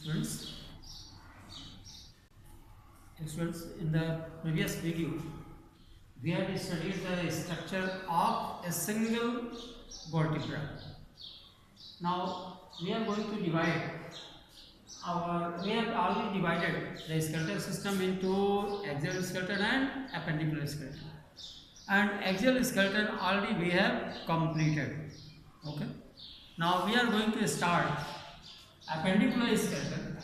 Students, in the previous video, we had studied the structure of a single vertebra. Now we are going to divide we have already divided the skeletal system into axial skeleton and appendicular skeleton. And axial skeleton already we have completed. Okay. Now we are going to start appendicular skeleton.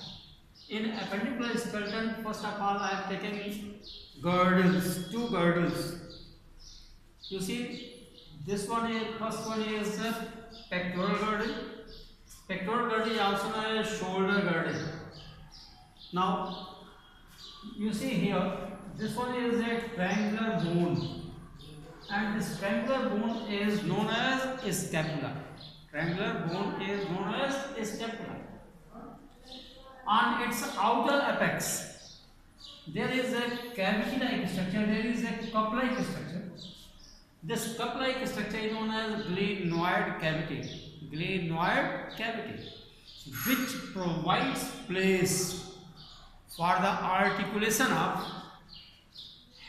In appendicular skeleton, first of all, I have taken girdles, two girdles. You see, this one is first one is the pectoral girdle. Pectoral girdle is also known as shoulder girdle. Now, you see here, this one is a triangular bone, and this triangular bone is known as scapula. Triangular bone is known as scapula. On its outer apex, there is a cavity-like structure. There is a cup-like structure. This cup-like structure is known as glenoid cavity. Glenoid cavity, which provides place for the articulation of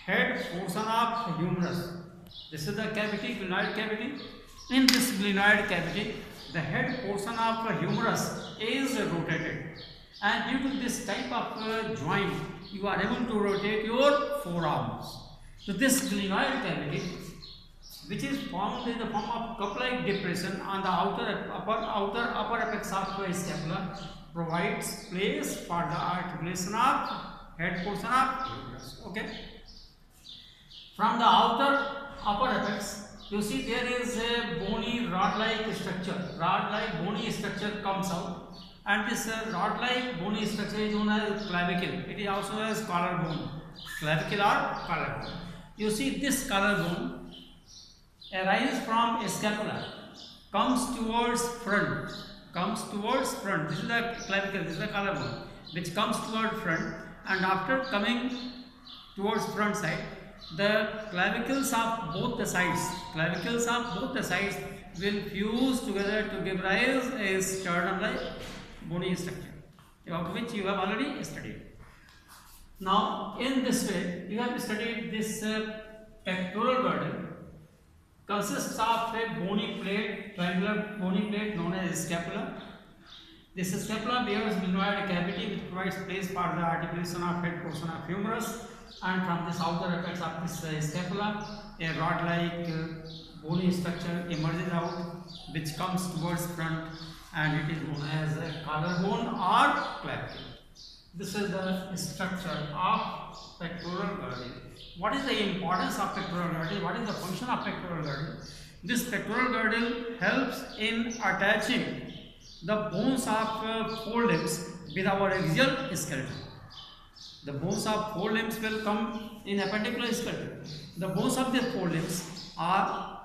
head portion of humerus. This is the cavity, glenoid cavity. In this glenoid cavity, the head portion of humerus is rotated, and due to this type of joint, you are able to rotate your forearms. So this glenoid cavity, which is formed in the form of cup-like depression on the upper apex of scapula, provides place for the articulation of head portion of humerus. Okay. From the upper apex, you see there is a bony rod-like structure. Rod-like bony structure comes out, and this rod-like bony structure is known as clavicle. It is also known as collarbone. Clavicle or collarbone. You see this collarbone arises from scapula, comes towards front. This is the clavicle, this is the collarbone, which comes towards front, and after coming towards front side, the clavicles of both the sides will fuse together to give rise a sternum-like bony structure, of which you have already studied. Now, in this way, you have studied this pectoral girdle. Consists of a bony plate, triangular bony plate known as scapula. This scapula bears glenoid cavity, which provides place for the articulation of head portion of humerus, and from this outer apex of this scapula, a rod-like bony structure emerges out, which comes towards front, and it is known as a collarbone or clavicle. This is the structure of pectoral girdle. What is the importance of pectoral girdle? What is the function of pectoral girdle? This pectoral girdle helps in attaching the bones of forelimbs with our axial skeleton. The bones of forelimbs will come in appendicular skeleton. The bones of the forelimbs are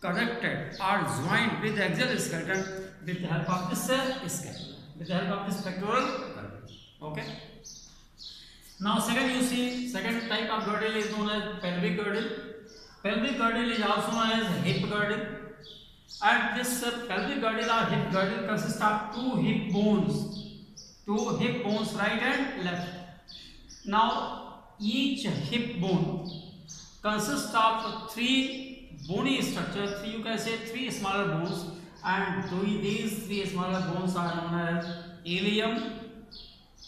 connected or joined with the axial skeleton with the help of this scapula, with the help of this pectoral girdle. Okay. Now, second type of girdle is known as pelvic girdle. Pelvic girdle is also known as hip girdle. And this pelvic girdle or hip girdle consists of two hip bones, right and left. Now, each hip bone consists of three bony structures. You can say three smaller bones, and these three smaller bones are known as ilium,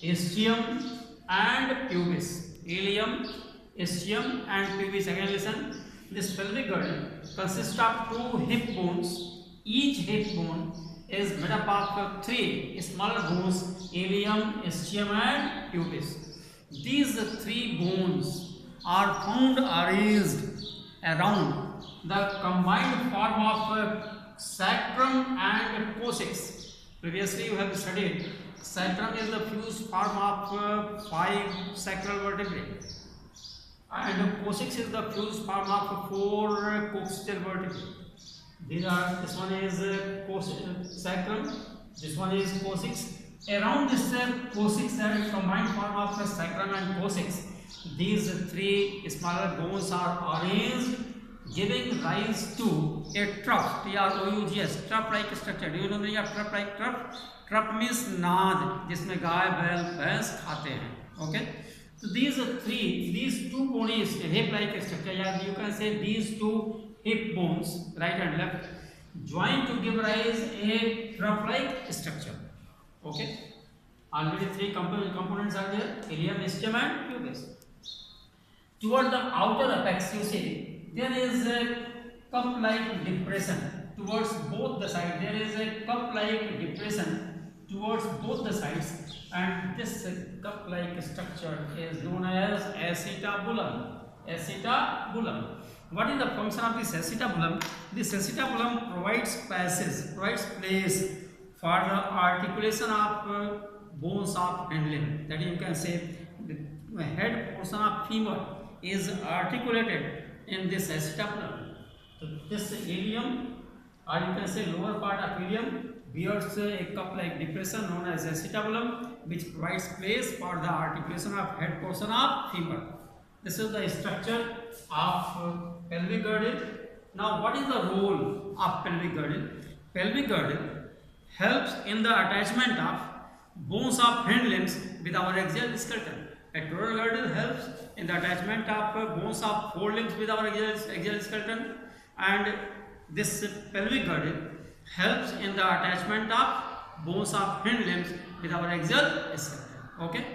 ischium, and pubis. Ilium, ischium, and pubis. Again, listen. This pelvic girdle consists of two hip bones. Each hip bone is made up of three smaller bones: ilium, ischium, and pubis. These three bones are found arranged around the combined form of sacrum and coccyx. Previously, you have studied sacrum is the fused form of 5 sacral vertebrae, and coccyx is the fused form of 4 coccygeal vertebrae. This one is sacrum, this one is coccyx. Around this coccyx, there is combined form of sacrum and coccyx. These three smaller bones are arranged giving rise to a trough, T-R-O-U-G-S, trough-like structure. Do you know the meaning of trough-like? Trough means नाद, जिसमें गाय बैल भैंस खाते हैं. Okay, so these two bones, hip-like structure, yeah, you can say these two hip bones, right and left, join to give rise a trough-like structure. Okay, already three components are there: ilium, ischium, and pubis. Toward the outer apex, you see, there is a cup-like depression towards both the sides. There is a cup-like depression towards both the sides, and this cup-like structure is known as acetabulum. Acetabulum. What is the function of this acetabulum? This acetabulum provides place for the articulation of bones of hind limb. That you can say the head portion of femur is articulated in this acetabulum. So this ilium, or you can say lower part of ilium, bears a cup-like depression known as acetabulum, which provides place for the articulation of head portion of femur. This is the structure of pelvic girdle. Now, what is the role of pelvic girdle? Pelvic girdle helps in the attachment of bones of hind limbs with our axial skeleton. Pectoral girdle helps in the attachment of bones of forelimbs with our axial skeleton, and this pelvic girdle helps in the attachment of bones of hind limbs with our axial skeleton. Okay.